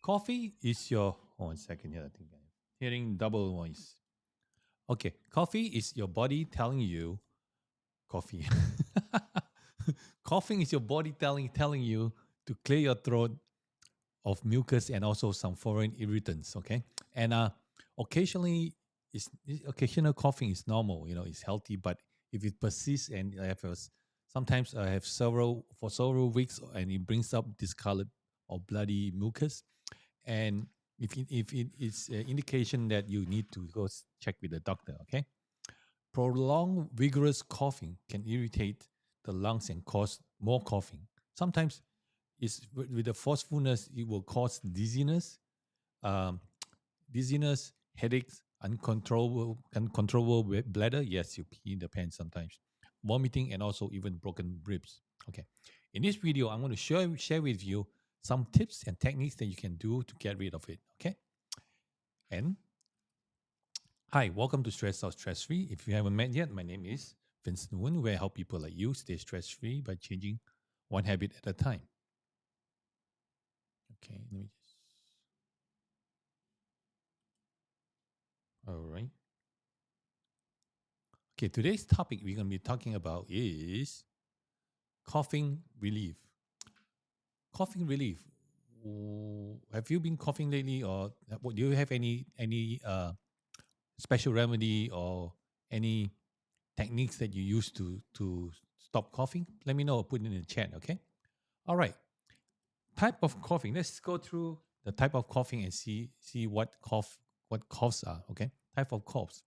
Coffee is your. Oh, 1 second here. I think I'm hearing double noise. Okay, coffee is your body telling you coffee. Coughing is your body telling you to clear your throat of mucus and also some foreign irritants. Okay, and occasionally occasional coughing is normal. It's healthy, but if it persists and I have sometimes I have several weeks and it brings up discolored or bloody mucus, and if it is an indication that you need to go check with the doctor. Okay, prolonged vigorous coughing can irritate the lungs and cause more coughing. Sometimes it's with the forcefulness, it will cause dizziness, um, headaches, uncontrollable bladder. Yes, you pee in the pants sometimes, vomiting, and also even broken ribs. Okay, in this video, I'm going to share with you some tips and techniques that you can do to get rid of it. Okay, and hi, welcome to Stress Out Stress Free. If you haven't met yet, my name is Vince Nguyen, where I help people like you stay stress free by changing one habit at a time. Okay, let me just. All right. Okay, today's topic we're going to be talking about is coughing relief. Coughing relief. Have you been coughing lately, or do you have any special remedy or any techniques that you use to stop coughing? Let me know. Put it in the chat. Okay. All right. Type of coughing. Let's go through the type of coughing and see what coughs are. Okay. Type of coughs.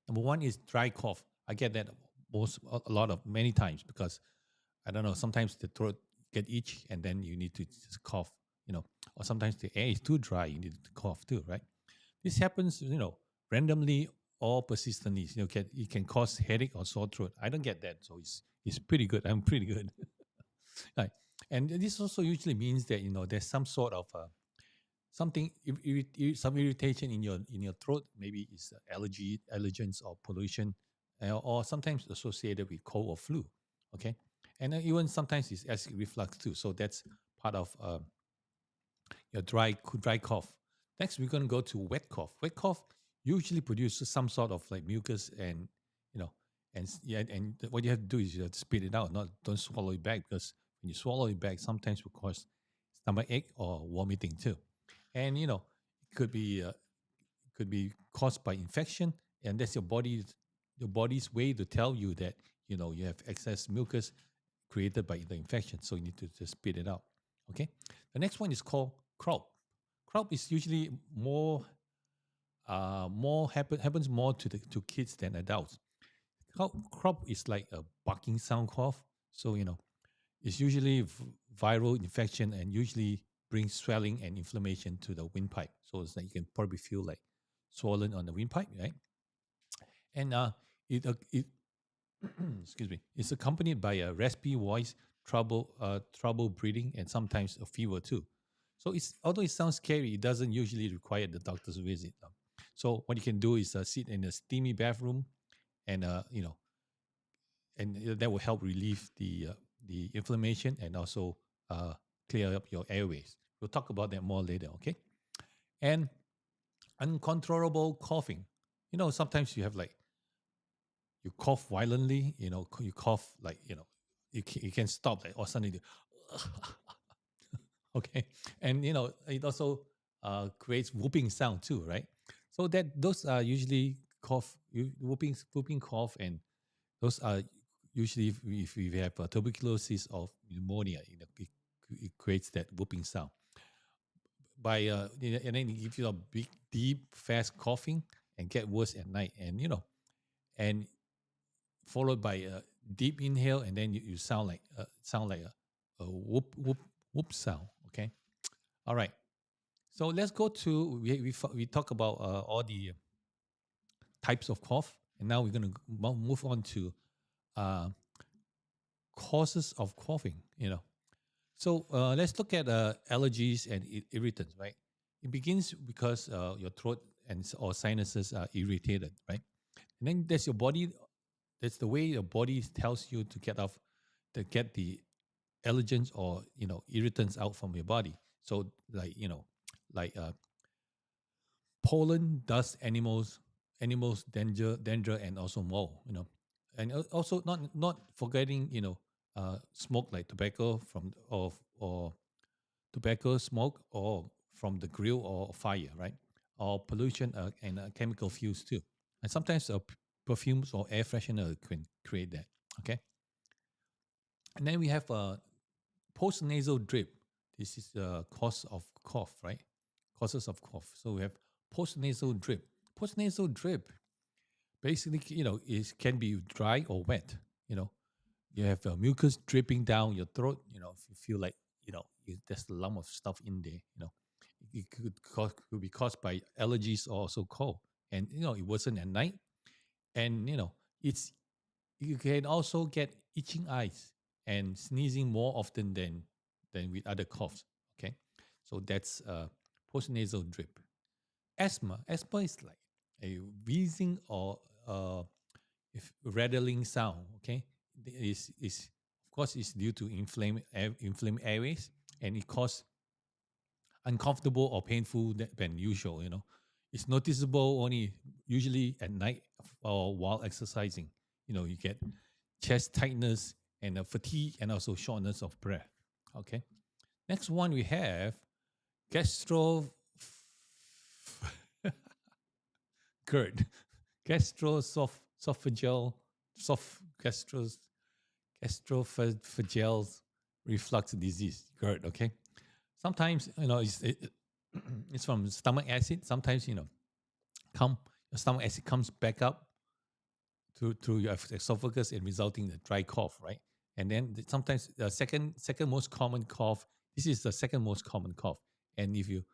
Number one is dry cough. I get that many times because I don't know. Sometimes the throat get itchy and then you need to just cough. Or sometimes the air is too dry. You need to cough too, right? This happens, randomly or persistently. It can cause headache or sore throat. I don't get that, so it's pretty good. I'm pretty good. Right. And this also usually means that there's some sort of something some irritation in your throat. Maybe it's allergens or pollution, or sometimes associated with cold or flu. Okay, and even sometimes it's acid reflux too. So that's part of your dry cough. Next, we're going to go to wet cough. Wet cough usually produces some sort of like mucus, and and what you have to do is you have to spit it out. Don't swallow it back, because when you swallow it back, sometimes will cause stomach ache or vomiting too. And it could be caused by infection, and that's your body's way to tell you that you have excess mucus created by the infection, so you need to just spit it out. Okay. The next one is called Croup. Croup is usually happens more to kids than adults. Croup is like a barking sound cough, so it's usually viral infection and usually brings swelling and inflammation to the windpipe. So it's like you can probably feel like swollen on the windpipe, right? And it excuse me, it's accompanied by a raspy voice, trouble breathing, and sometimes a fever too. So although it sounds scary, it doesn't usually require the doctor's visit. So what you can do is sit in a steamy bathroom, and and that will help relieve the inflammation and also clear up your airways. We'll talk about that more later, okay? And uncontrollable coughing. Sometimes you have like you cough violently. You cough like you can stop, like, or suddenly okay, and it also creates whooping sound too, right? So that those are usually whooping cough, and those are usually if we have tuberculosis or pneumonia, it creates that whooping sound. And then it gives you a big, deep, fast coughing and get worse at night, and followed by a deep inhale, and then you sound like a whoop sound. Okay, all right. So let's go to we talk about all the types of cough, and now we're going to move on to uh, causes of coughing. So let's look at allergies and irritants, right? It begins because your throat or sinuses are irritated, right? And then there's your body. That's the way your body tells you to get the allergens or irritants out from your body. So like like pollen, dust, animals, danger, and also mold. And also not forgetting, smoke like tobacco or tobacco smoke or from the grill or fire, right? Or pollution and chemical fuels too. And sometimes perfumes or air freshener can create that. Okay. And then we have postnasal drip. This is the cause of cough, right? Causes of cough. So we have postnasal drip. Postnasal drip basically, is can be dry or wet. You know, you have mucus dripping down your throat. If you feel like there's a lump of stuff in there. It could be caused by allergies or also cold, and it wasn't at night, and it's you can also get itching eyes and sneezing more often than with other coughs. Okay, so that's postnasal drip. Asthma is like a wheezing or if rattling sound. Okay, is of course is due to inflamed airways, and it causes uncomfortable or painful than usual. It's noticeable only usually at night or while exercising. You get chest tightness and fatigue and also shortness of breath. Okay. Next one we have gastro GERD, gastroesophageal, soft gastroesophageal reflux disease, GERD. Okay. Sometimes it's from stomach acid. Sometimes come the stomach acid comes back up through your esophagus and resulting in a dry cough, right? And then sometimes the second most common cough. This is the second most common cough. And if you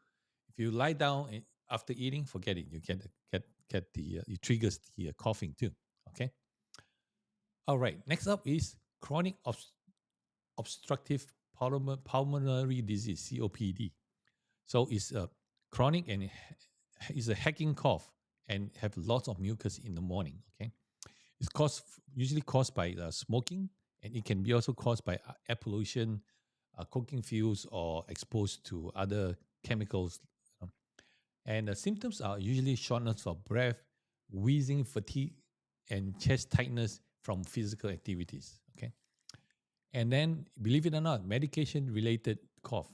lie down after eating, forget it. You get the it triggers the coughing too. Okay. All right. Next up is chronic obstructive pulmonary disease (COPD). So it's a chronic and it's a hacking cough and have lots of mucus in the morning. Okay. It's usually caused by smoking, and it can be also caused by air pollution, cooking fuels, or exposed to other chemicals. And the symptoms are usually shortness of breath, wheezing, fatigue, and chest tightness from physical activities. Okay. And then, believe it or not, medication-related cough.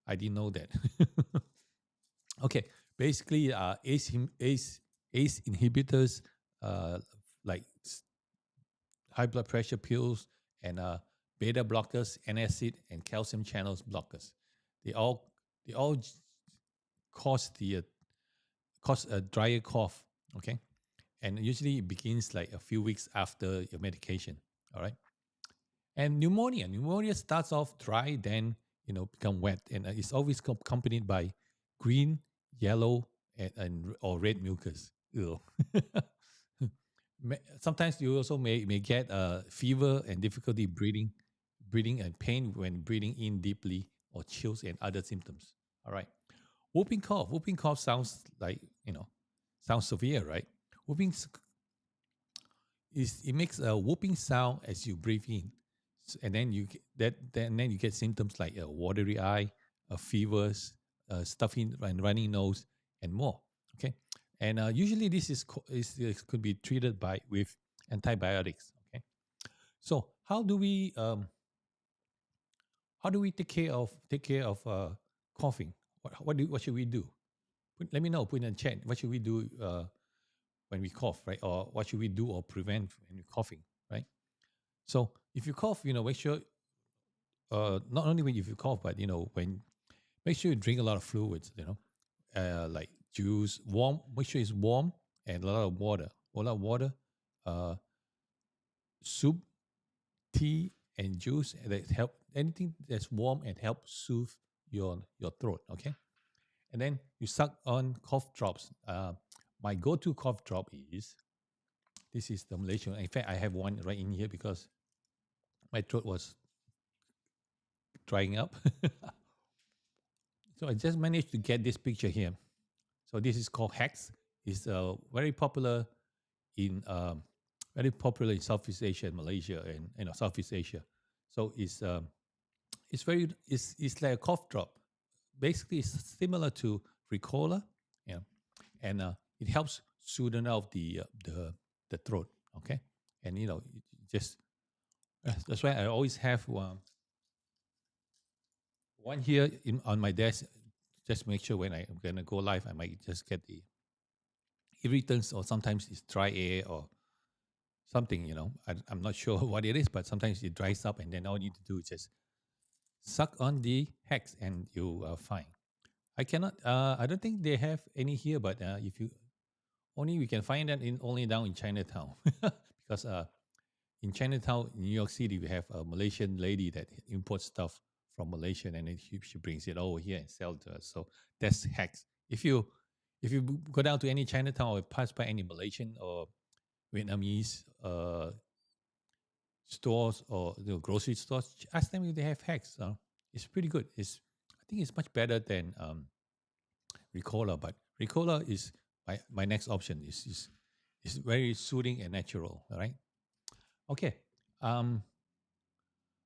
I didn't know that. Okay. Basically, ACE inhibitors, like high blood pressure pills and beta blockers, antacid, and calcium channels blockers. They all cause a drier cough. Okay, and usually it begins like a few weeks after your medication. All right, and pneumonia starts off dry, then become wet, and it's always accompanied by green, yellow, and or red mucus. Ew. Sometimes you also may get fever and difficulty breathing and pain when breathing in deeply, or chills and other symptoms. All right. Whooping cough. Whooping cough sounds like, sounds severe, right? Whooping it makes a whooping sound as you breathe in. And then then you get symptoms like a watery eye, a fevers, stuffy and runny nose, and more. Okay. And usually this could be treated with antibiotics. Okay. So how do we take care of coughing? What should we do? Let me know. Put in the chat. What should we do when we cough, right? Or what should we do or prevent when we're coughing, right? So if you cough, make sure not only when if you cough, but make sure you drink a lot of fluids. Like juice, warm. Make sure it's warm and a lot of water. A lot of water. Uh, Soup, tea, and juice that help anything that's warm and help soothe your throat. Okay, and then you suck on cough drops. My go-to cough drop is this is the Malaysian. In fact, I have one right in here because my throat was drying up. So I just managed to get this picture here. So this is called Hex. It's very popular in Southeast Asia and Malaysia and Southeast Asia. So it's like a cough drop, basically it's similar to Ricola, and it helps soothe out the throat. Okay, and just that's why I always have one here on my desk. Just make sure when I'm gonna go live, I might just get the irritants, or sometimes it's dry air or something. I'm not sure what it is, but sometimes it dries up, and then all you need to do is just suck on the hex, and you are fine. I cannot. I don't think they have any here, but if you only we can find that only down in Chinatown, because in Chinatown, in New York City, we have a Malaysian lady that imports stuff from Malaysia, and then she brings it over here and sells to us. So that's hex. If you go down to any Chinatown or pass by any Malaysian or Vietnamese stores or grocery stores, ask them if they have hex. It's pretty good. I think it's much better than Ricola, but Ricola is my next option. Is very soothing and natural. All right. Okay.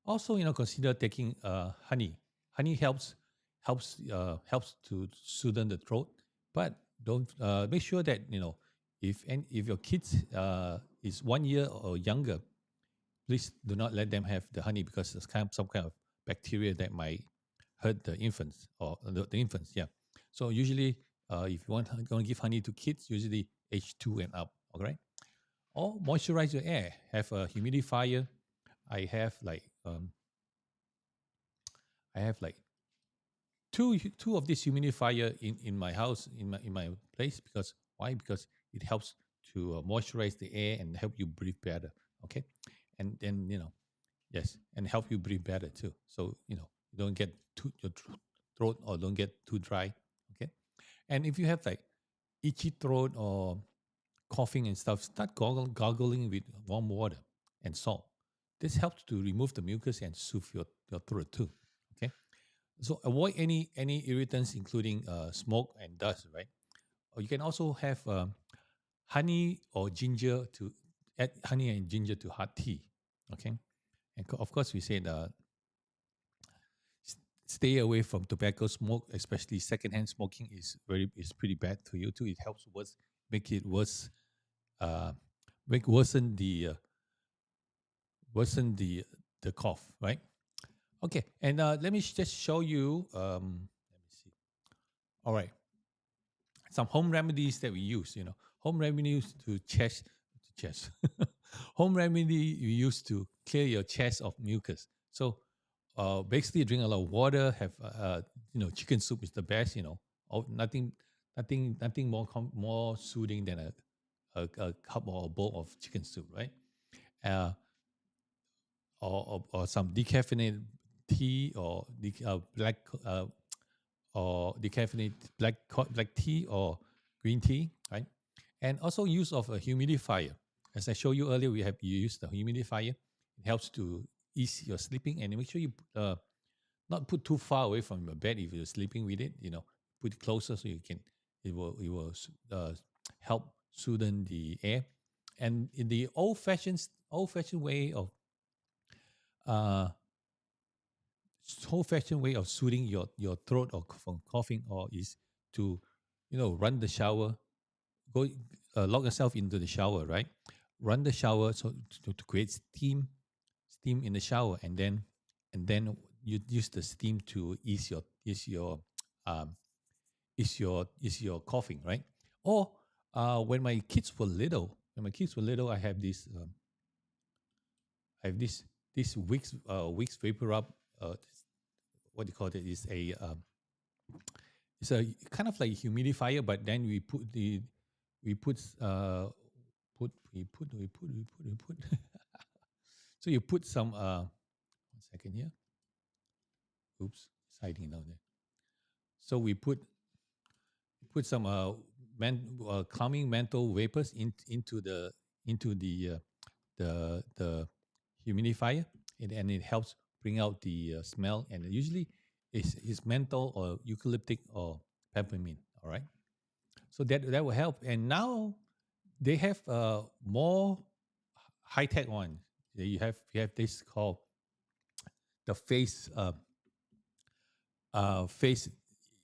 Also, consider taking honey. Honey helps to soothe the throat, but don't make sure that if your kids is 1 year or younger, please do not let them have the honey, because there's some kind of bacteria that might hurt the infants, or the infants. Yeah. So usually, if you want to give honey to kids, usually age 2 and up. All right. Or moisturize your air. Have a humidifier. I have like two of this humidifier in my house, in my place. Because why? Because it helps to moisturize the air and help you breathe better. Okay, and then yes, and help you breathe better too. So you don't get your throat, or don't get too dry. Okay, and if you have like itchy throat or coughing and stuff, start gargling with warm water and salt. This helps to remove the mucus and soothe your throat too. Okay, so avoid any irritants, including smoke and dust. Right, or you can also have honey or ginger to add honey and ginger to hot tea. Okay, and of course we said stay away from tobacco smoke, especially secondhand smoking is pretty bad for you too. It helps make it worse, uh, make worsen the cough, right? Okay, and let me just show you. Let me see. All right, some home remedies that we use. Home remedies to chest. Home remedy you use to clear your chest of mucus. So, basically, drink a lot of water. Have chicken soup is the best. Nothing more soothing than a cup or a bowl of chicken soup, right? Uh, or some decaffeinated tea, or black or decaffeinated black tea or green tea, right? And also use of a humidifier. As I showed you earlier, you use the humidifier. It helps to ease your sleeping, and make sure you not put too far away from your bed if you're sleeping with it. Put it closer so it will help soothe the air. And in the old-fashioned way of uh, soothing your throat or from coughing, or is to run the shower, go lock yourself into the shower, right? Run the shower so to create steam in the shower, and then you use the steam to um ease your coughing, right? Or when my kids were little, I have this Vicks Vapor Rub. What do you call it? It's a kind of like humidifier, but then we put uh put we put so you put some 1 second here. Oops, it's hiding down there. So we put some calming menthol vapors into the humidifier, and it helps bring out the smell. And usually is menthol or eucalyptic or peppermint. All right, so that will help. And now they have more high tech one. You have this called the face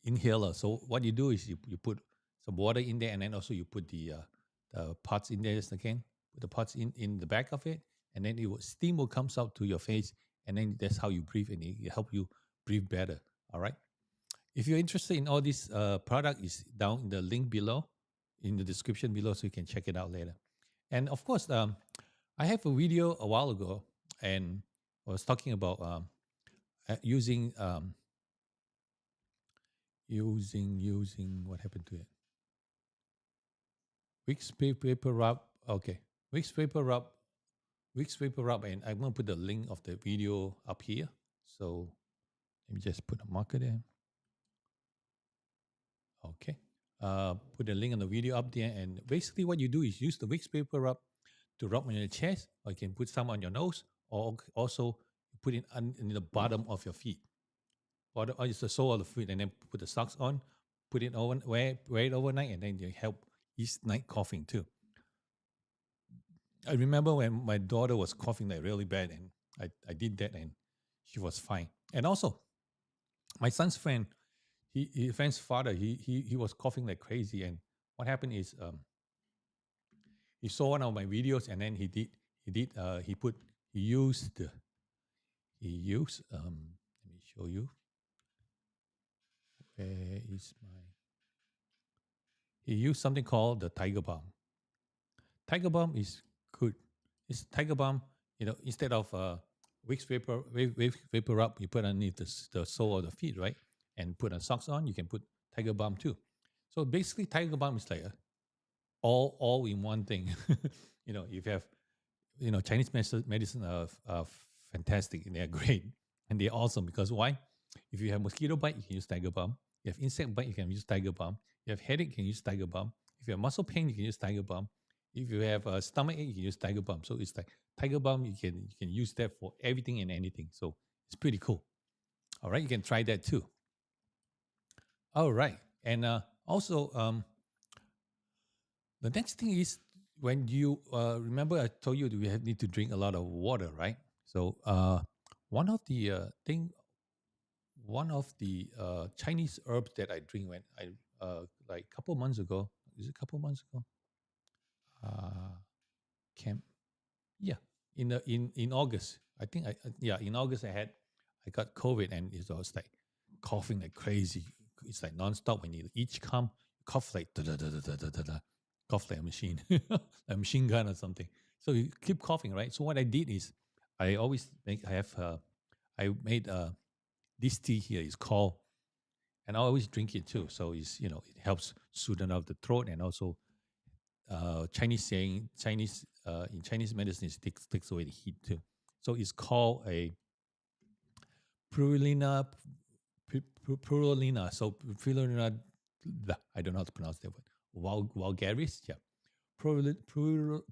inhaler. So what you do is you put some water in there, and then also you put the parts in there just again. Put the parts in the back of it, and then steam will comes out to your face, and then that's how you breathe, and it help you breathe better. All right. If you're interested in all this product, is down in the link below, in the description below, so you can check it out later. And of course, I have a video a while ago, and I was talking about using what happened to it? Vicks paper rub. Okay, Vicks paper rub. Vicks paper rub, and I'm gonna put the link of the video up here. So let me just put a marker there. Okay. Put the link on the video up there, and basically what you do is use the Vicks paper rub to rub on your chest, or you can put some on your nose, or also put it in the bottom of your feet, or it's the sole of the feet, and then put the socks on, put it over, wear it overnight, and then you help ease night coughing too. I remember when my daughter was coughing like really bad, and I did that, and she was fine. And also, my son's friend, his friend's father, he was coughing like crazy, and what happened is he saw one of my videos, and then he used let me show you, where is my, he used something called the Tiger Balm. Tiger Balm is good. It's Tiger Balm, instead of Vicks vapor rub, you put underneath the sole of the feet, right? And put a socks on, you can put Tiger Balm too. So basically, Tiger Balm is like all in one thing. If you have, Chinese medicine are fantastic, and they're great, and they're awesome, because why? If you have mosquito bite, you can use Tiger Balm. You have insect bite, you can use Tiger Balm. You have headache, you can use Tiger Balm. If you have muscle pain, you can use Tiger Balm. If you have a stomach ache, you can use Tiger Balm. So it's like Tiger Balm, you can use that for everything and anything. So it's pretty cool. All right, you can try that too. All right, and also the next thing is, when you remember, I told you that we need to drink a lot of water, right? So one of the Chinese herbs that I drink when I like a couple months ago. Is it a couple months ago? Camp. Yeah, in August. I think in August I got COVID, and it was like coughing like crazy. It's like nonstop. When you each cough like da da da da da da da, cough like a machine, a machine gun or something. So you keep coughing, right? So what I did is I always I made this tea here is called, and I always drink it too. So it helps soothe out the throat, and also Chinese in Chinese medicine, it takes away the heat too. So it's called a Prunnela. Prunnela. So Prunnela, I don't know how to pronounce that word. Vulgaris, yeah. Prunnela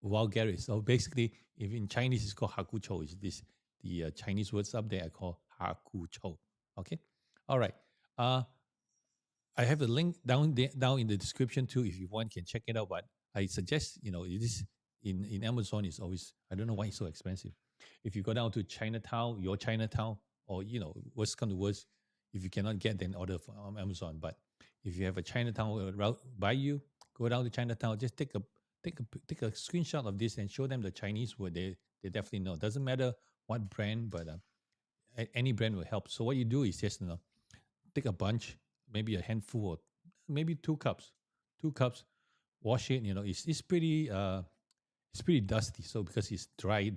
Vulgaris. So basically, if in Chinese it's called hakuchou, is this the Chinese words up there I call hakuchou. Okay, all right. I have a link down in the description too. If you want, can check it out. But I suggest this in Amazon is always, I don't know why it's so expensive. If you go down to Chinatown, your Chinatown, or worst come to worst, if you cannot get, then order from Amazon. But if you have a Chinatown route by you, go down to Chinatown. Just take a screenshot of this and show them the Chinese word. They definitely know. Doesn't matter what brand, but any brand will help. So what you do is just take a bunch, maybe a handful, or maybe 2 cups. 2 cups, wash it. It's pretty dusty. So because it's dry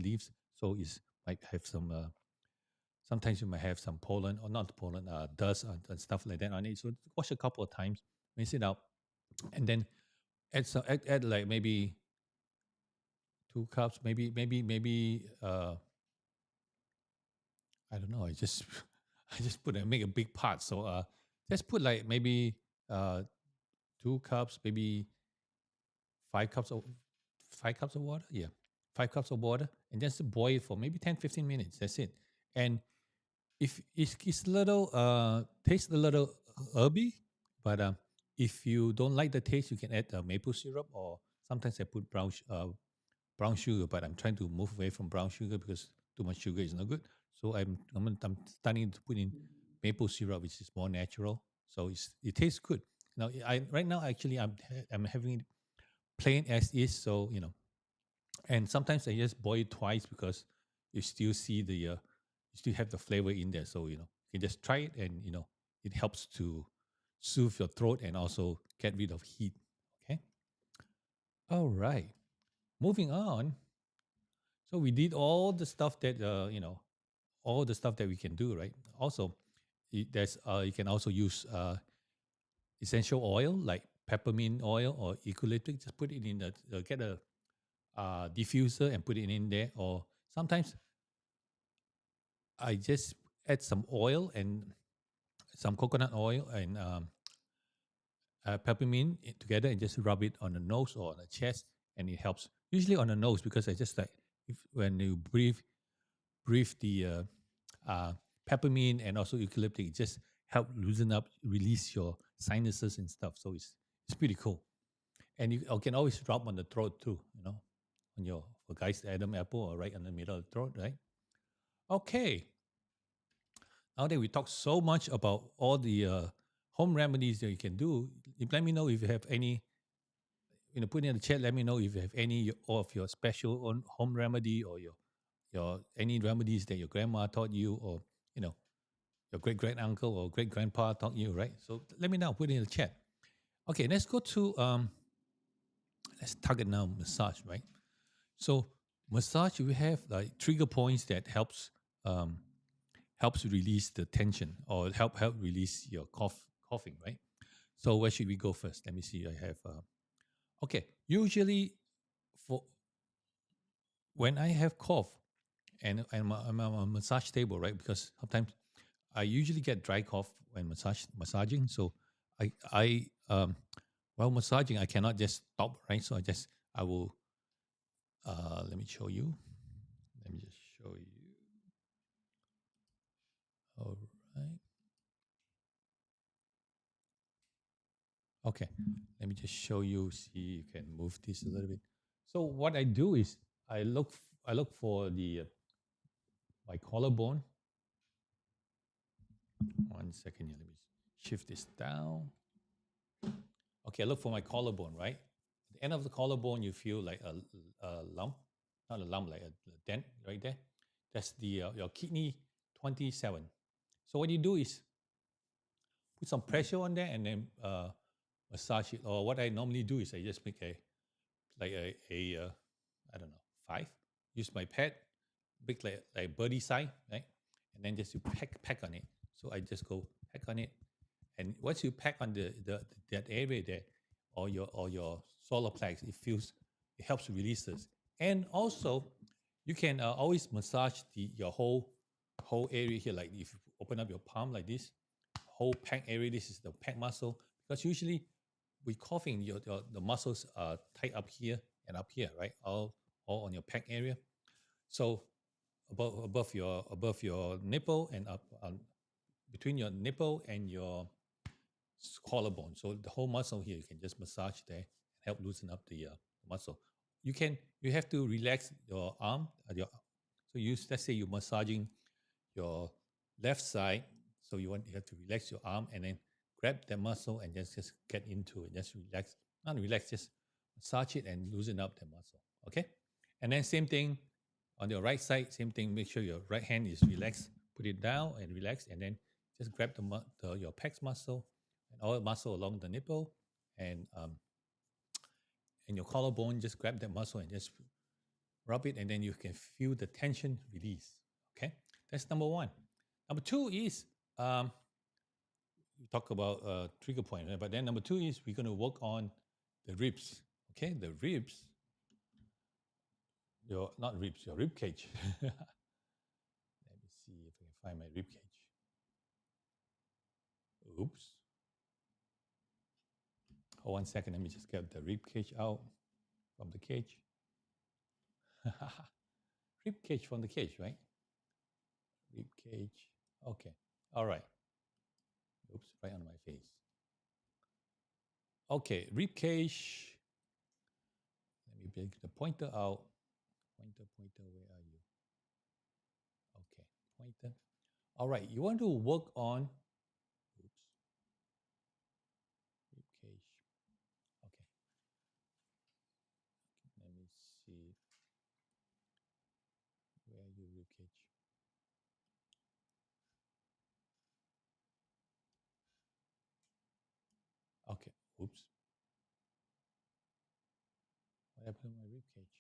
leaves, so it's might have some. Sometimes you might have some pollen, or not pollen, dust and stuff like that on it. So wash a couple of times, rinse it out, and then add like maybe 2 cups, maybe I don't know. I just I just make a big pot. So just put like maybe 2 cups, maybe 5 cups of 5 cups of water. Yeah, 5 cups of water, and just boil it for maybe 10-15 minutes. That's it. And if it's little tastes a little herby, but if you don't like the taste, you can add maple syrup, or sometimes I put brown sugar. But I'm trying to move away from brown sugar because too much sugar is not good. So I'm starting to put in maple syrup, which is more natural. So it tastes good. Now I right now actually I'm having it plain as is. So and sometimes I just boil it twice because you still see you still have the flavor in there. So you can just try it, and it helps to soothe your throat and also get rid of heat. Okay. All right. Moving on. So we did all the stuff that all the stuff that we can do, right? Also, there's you can also use essential oil like peppermint oil or eucalyptus. Just put it in get a diffuser and put it in there. Or sometimes I just add some oil and some coconut oil and peppermint together and just rub it on the nose or on the chest, and it helps. Usually on the nose because I just like if when you breathe the peppermint and also eucalyptus, it just help loosen up, release your sinuses and stuff. So it's pretty cool. And you can always rub on the throat too, on your for guys Adam apple or right in the middle of the throat, right? Okay. Now that we talked so much about all the home remedies that you can do, let me know if you have any. Put in the chat. Let me know if you have any of your special own home remedy or your any remedies that your grandma taught you, or you know your great great uncle or great grandpa taught you, right? So let me know. Put it in the chat. Okay, let's go to let's target now massage, right? So massage, we have like trigger points that um, helps release the tension or help release your coughing, right? So where should we go first? Let me see. I have okay. Usually for when I have cough and I'm on a massage table, right? Because sometimes I usually get dry cough when massaging. So I while massaging I cannot just stop, right? So I will let me show you. Let me just show you. All right. Okay. Let me just show you. See, you can move this a little bit. So what I do is I look for the my collarbone. One second here. Let me shift this down. Okay, I look for my collarbone, right? At the end of the collarbone, you feel like a lump, not a lump, like a dent right there. That's the your kidney 27. So what you do is put some pressure on there and then massage it. Or what I normally do is I just make a I don't know 5. Use my pad, big like birdie size, right? And then just you peck on it. So I just go peck on it, and once you peck on the that area there, or your solar plex, it helps release this. And also, you can always massage your whole area here. Like if you open up your palm like this, whole pec area. This is the pec muscle, because usually with coughing, the muscles are tight up here and up here, right? All on your pec area. So above your nipple and up between your nipple and your collarbone. So the whole muscle here, you can just massage there and help loosen up the muscle. You have to relax your arm. Let's say you're massaging your left side. So you have to relax your arm and then grab that muscle and just get into it. Just relax, not relax, just massage it and loosen up the muscle. Okay, and then same thing on your right side. Same thing. Make sure your right hand is relaxed. Put it down and relax, and then just grab your pecs muscle and all the muscle along the nipple and your collarbone. Just grab that muscle and just rub it, and then you can feel the tension release. Okay, that's number one. Number two is we talk about trigger point, right? But then number two is we're going to work on the ribs. Okay, the ribs, your not ribs, your rib cage. Let me see if I can find my rib cage. Oops. Oh, 1 second. Let me just get the rib cage out from the cage. Rib cage from the cage, right? Rib cage. Okay. All right. Oops, right on my face. Okay, rib cage. Let me bring the pointer out. Pointer, where are you? Okay. pointer. All right, you want to work on, oops, rib cage. Okay, let me see where your rib cage. Okay, oops. What happened to my rib cage?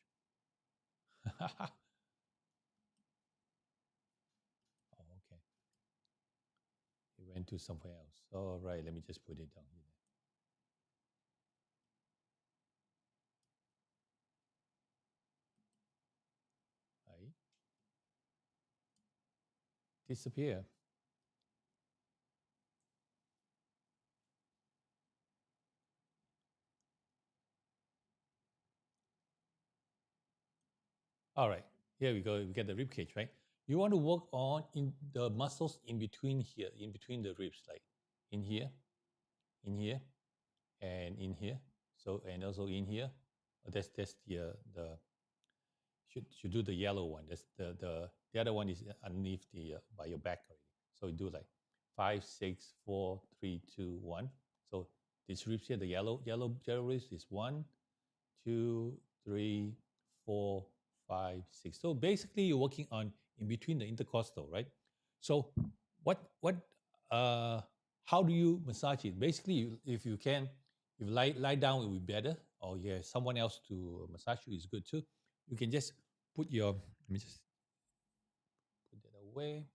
Oh, okay. It went to somewhere else. All right, let me just put it down here. Right. Disappear. All right, here we go. We get the rib cage, right? You want to work on in the muscles in between here, in between the ribs, like in here, and in here. So and also in here. That's the should do the yellow one. That's the other one is underneath the by your back already. So you do like 5, 6, 4, 3, 2, 1. So this ribs here, the yellow ribs is 1, 2, 3, 4, 5, 6. So basically, you're working on in between the intercostal, right? So what how do you massage it? Basically, if you can, if lie down, it will be better. Or yeah, someone else to massage you is good too. You can just put your. Let me just put that away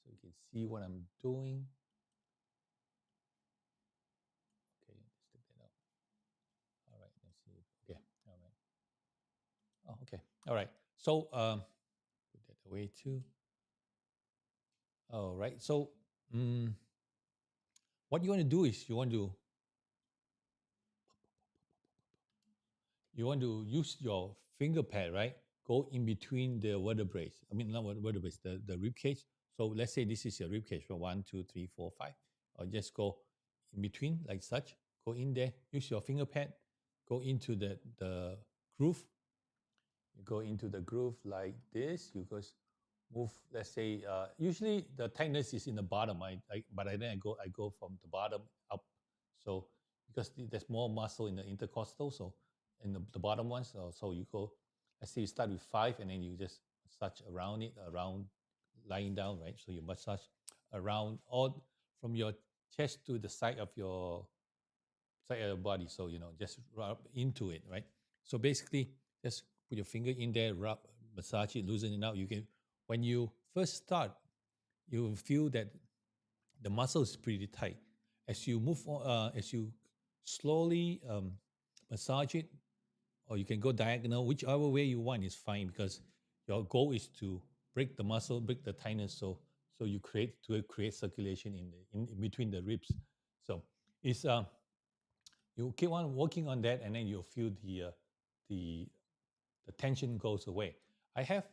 so you can see what I'm doing. Okay, let's take that out. All right, let's see. Okay, all right. Oh, okay, all right. So put that away too. All right. So mm, what you want to do is you want to use your finger pad, right? Go in between the vertebrae. I mean, not vertebrae, the rib cage. So let's say this is your rib cage. So 1, 2, 3, 4, 5. Or just go in between like such. Go in there. Use your finger pad. Go into the groove. You go into the groove like this. You just move. Let's say usually the tightness is in the bottom. But then I go from the bottom up. So because there's more muscle in the intercostal, so in the bottom one. So you go. Let's say you start with 5, and then you just massage around it, around lying down, right? So you massage around all from your chest to the side of your body. So just rub into it, right? So basically, just put your finger in there, rub, massage it, loosen it out. You can, when you first start, you will feel that the muscle is pretty tight. As you move on, as you slowly massage it, or you can go diagonal, whichever way you want is fine because your goal is to break the muscle, break the tightness, so you create circulation in between the ribs. So it's you keep on working on that, and then you'll feel the the tension goes away. I have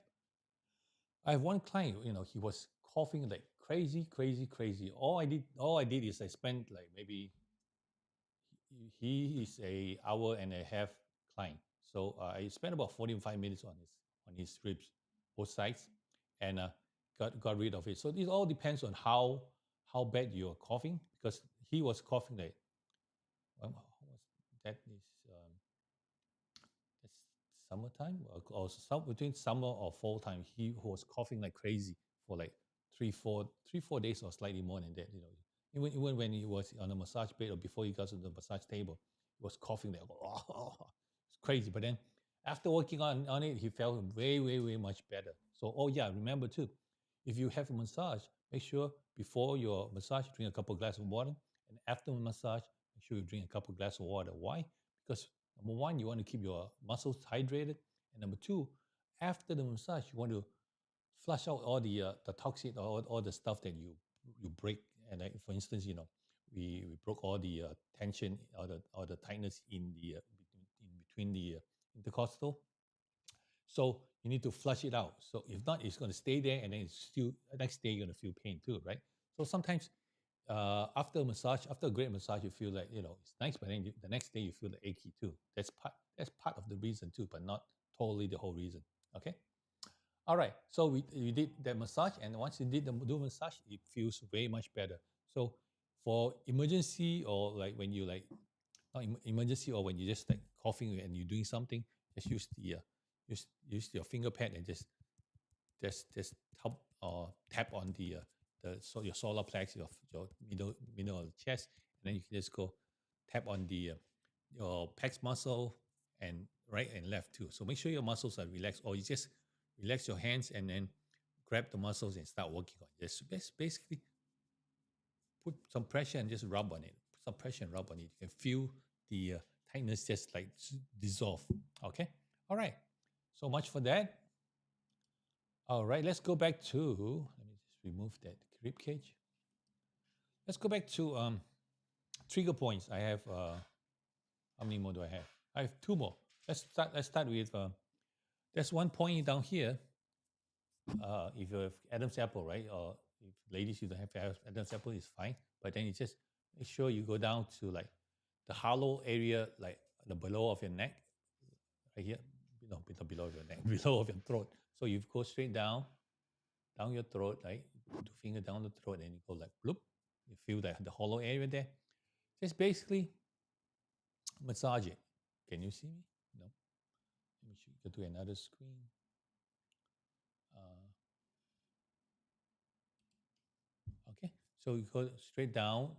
I have one client, he was coughing like crazy, crazy, crazy. All I did is I spent like maybe he is a hour and a half client. So I spent about 45 minutes on his ribs, both sides, and got rid of it. So it all depends on how bad you're coughing because he was coughing like how was that is that's summertime or between summer or fall time. He was coughing like crazy for like 3, 4 days or slightly more than that. Even when he was on a massage bed or before he got to the massage table, he was coughing like it's crazy. But then after working on it, he felt way way way much better. So yeah, remember too, if you have a massage, make sure before your massage drink a couple of glasses of water, and after the massage, make sure you drink a couple of glasses of water. Why? Because number one, you want to keep your muscles hydrated, and number two, after the massage, you want to flush out all the toxin, all the stuff that you break. And like, for instance, we broke all the tension, all the tightness in between the intercostal. So you need to flush it out. So if not, it's going to stay there, and then it's still next day you're going to feel pain too, right? So sometimes after a massage, after a great massage, you feel like it's nice, but then the next day you feel like achy too. That's part of the reason too, but not totally the whole reason. Okay. All right, so we did that massage, and once you did the massage, it feels very much better. So for emergency, or like when you like not emergency, or when you just like coughing and you're doing something, just use the use your finger pad and just tap on the your solar plex, your middle of the chest, and then you can just go tap on the your pecs muscle and right and left too. So make sure your muscles are relaxed, or you just relax your hands and then grab the muscles and start working on it. Just basically put some pressure and just rub on it. Put some pressure and rub on it. You can feel the tightness just like dissolve. Okay. All right. So much for that. All right. Let's go back to. Let me just remove that rib cage. Let's go back to trigger points. I have how many more do I have? I have two more. Let's start with there's one point down here. If you have Adam's apple, right? Or if ladies you don't have Adam's apple, it's fine. But then you just make sure you go down to like the hollow area, like the below of your neck, right here. No, not below of your neck, below of your throat. So you go straight down your throat, right? Put your finger down the throat, and you go like bloop. You feel that the hollow area there. Just basically massage it. Can you see me? No. Let me go to another screen. Okay, so you go straight down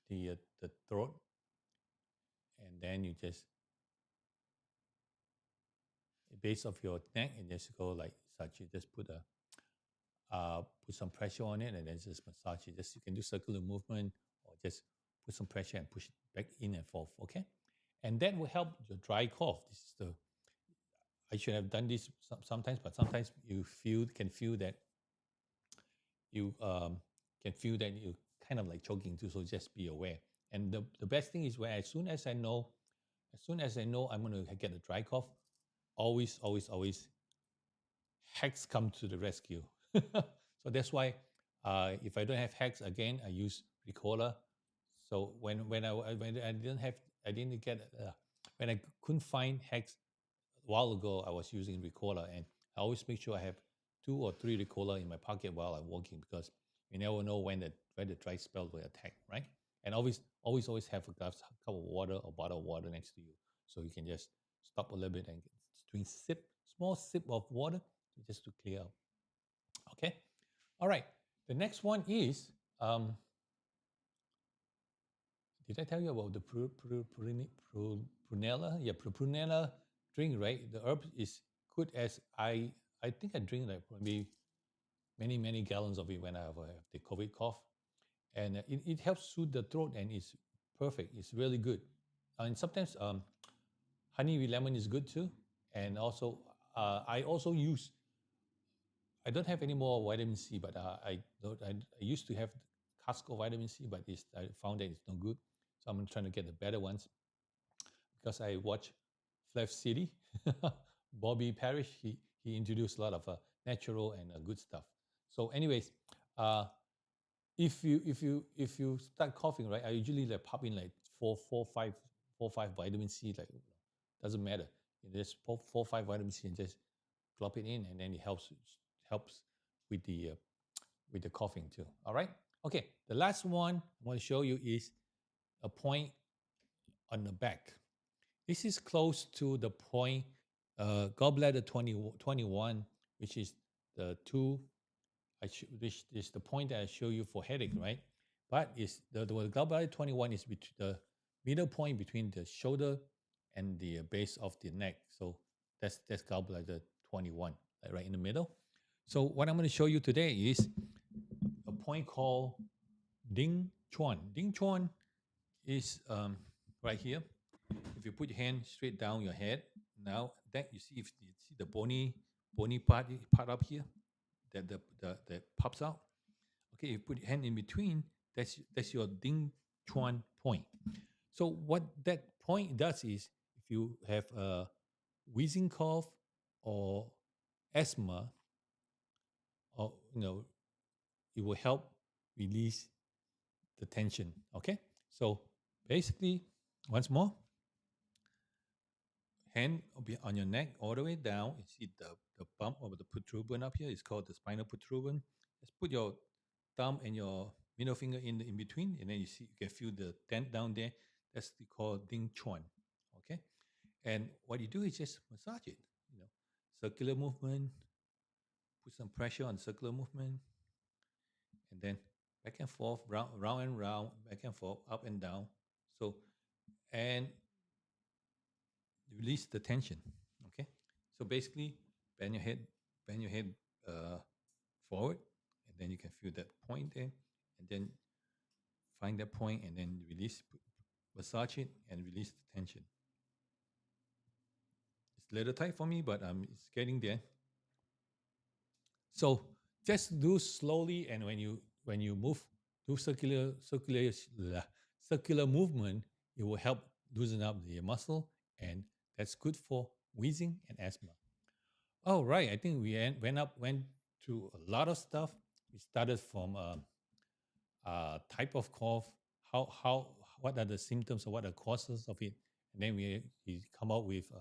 the throat, and then you just the base of your neck, and just go like such. You just put some pressure on it, and then just massage it. Just you can do circular movement, or just put some pressure and push it back in and forth. Okay, and that will help your dry cough. This is the I should have done this sometimes, but sometimes you can feel that you kind of like choking too. So just be aware. And the best thing is, where as soon as I know I'm going to get a dry cough, always hacks come to the rescue. So that's why if I don't have hacks, again, I use Ricola. So when I didn't get when I couldn't find hacks a while ago, I was using Ricola, and I always make sure I have 2 or 3 Ricola in my pocket while I'm working, because you never know when the dry spell will attack, right? And always have a glass cup of water or bottle of water next to you, so you can just stop a little bit and drink small sip of water just to clear out. Okay, all right. The next one is did I tell you about the Prunella? Yeah, Prunella drink, right? The herb is good as I think I drink like maybe many gallons of it when I have the COVID cough, and it helps soothe the throat, and it's perfect. It's really good. And sometimes honey with lemon is good too. And also I also use. I don't have any more vitamin C, but I used to have Costco vitamin C, but I found that it's no good. So I'm trying to get the better ones, because I watch Flav City. Bobby Parrish, he introduced a lot of natural and good stuff. So, anyways, uh, if you start coughing, right, I usually like pop in like four five vitamin C. Like, doesn't matter. You just pop 4 5 vitamin C and just plop it in, and then it helps with the coughing too. All right. Okay. The last one I want to show you is a point on the back. This is close to the point gallbladder 21, which is the two, which is the point that I show you for headache, right? But is the gallbladder 21 is between the middle point between the shoulder and the base of the neck. So that's gallbladder 21, like right in the middle. So what I'm going to show you today is a point called Ding Chuan. Ding Chuan is right here. If you put your hand straight down your head, now that you see, if you see the bony part up here that pops out. Okay, you put your hand in between. That's your Ding Chuan point. So what that point does is, if you have a wheezing cough or asthma, or it will help release the tension. Okay, so basically, once more, hand on your neck all the way down. You see the bump of the protuberance up here. It's called the spinal protuberance. Just put your thumb and your middle finger in between, and then you can feel the dent down there. That's called Ding Chuan. Okay, and what you do is just massage it. Circular movement. Put some pressure on circular movement, and then back and forth, round and round, back and forth, up and down. So, and release the tension. Okay, so basically, bend your head, bend your head forward, and then you can feel that point there, and then find that point, and then release, massage it, and release the tension. It's a little tight for me, but it's getting there. So just do slowly, and when you move, do circular movement, it will help loosen up the muscle, and that's good for wheezing and asthma. All right, I think we went through a lot of stuff. We started from type of cough, what are the symptoms or what are the causes of it, and then we come up with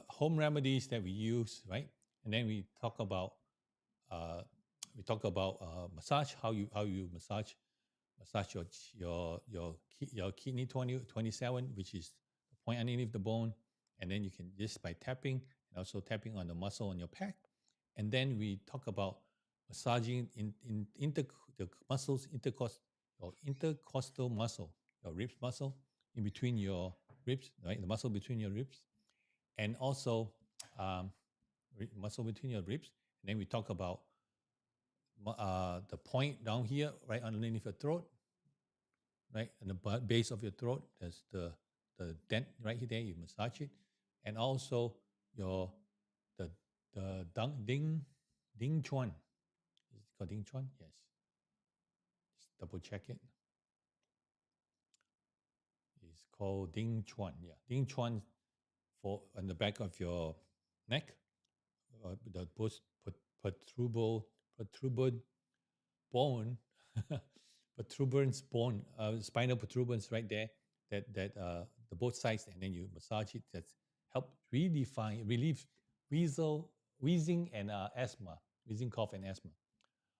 home remedies that we use, right? And then we talk about massage, how you massage your kidney 27, which is the point underneath the bone, and then you can just by tapping and also tapping on the muscle on your pec. And then we talk about massaging the muscles, intercostal muscle, your ribs muscle in between your ribs, right? The muscle between your ribs, and also muscle between your ribs. And then we talk about the point down here, right underneath your throat, right, and the base of your throat. There's the dent right there. You massage it, and also the ding chuan. Is it called ding chuan? Yes. Just double check it. It's called ding chuan. Yeah, ding chuan for on the back of your neck. The protuberant bone, protuberance bone, spinal protuberance right there. That the both sides, and then you massage it. That's help relieve wheezing and asthma, wheezing cough and asthma.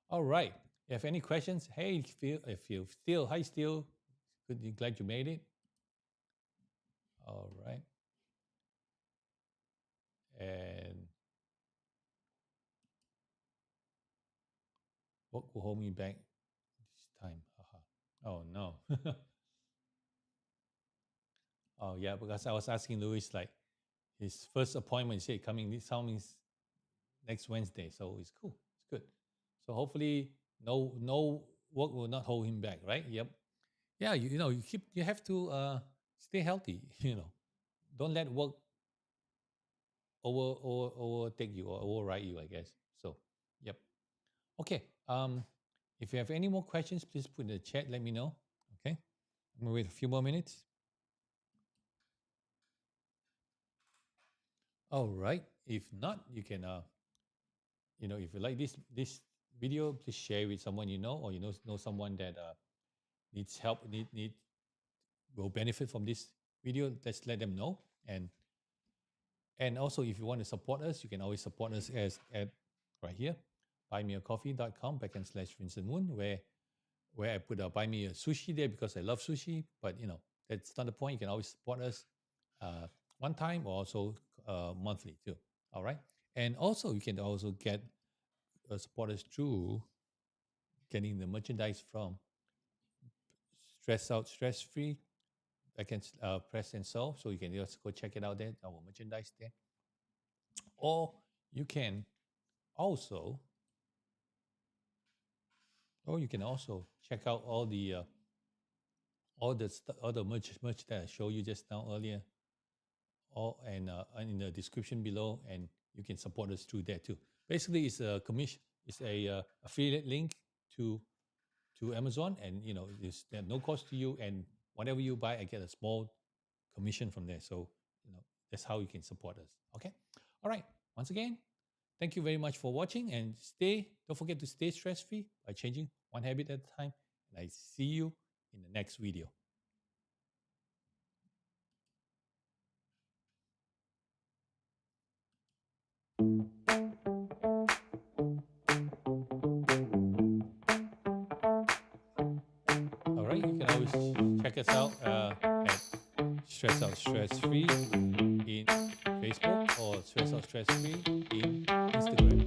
All right. If you have any questions, hey, if you still, hi, still, glad you made it. All right. And what will hold me back this time? Oh no. Oh yeah, because I was asking Louis like his first appointment. He said coming next Wednesday, so it's cool. It's good. So hopefully, no work will not hold him back, right? Yep. Yeah, you have to stay healthy. Don't let work overtake you or override you, I guess. So, yep. Okay. If you have any more questions, please put in the chat. Let me know. Okay. I'm gonna wait a few more minutes. All right. If not, you can if you like this video, please share with someone you know, or know someone that needs help, will benefit from this video. Just let them know. And also, if you want to support us, you can always support us at right here, buymeacoffee.com/Vincent Moon, where I put buy me a sushi there because I love sushi. But that's not the point. You can always support us one time or also monthly too. All right. And also, you can also get support us through getting the merchandise from Stress Out, Stress Free. I can press and solve. So you can just go check it out there, our merchandise there. Or you can also, check out all the merch that I showed you just now earlier, and in the description below, and you can support us through there too. Basically, it's a commission, it's a affiliate link to Amazon, and there's no cost to you, and whatever you buy, I get a small commission from there. So that's how you can support us. Okay, all right. Once again, thank you very much for watching, and don't forget to stay stress free by changing one habit at a time. And I see you in the next video. All right, you can always check us out at Stress Out Stress Free in Facebook or Stress Out Stress Free in Instagram.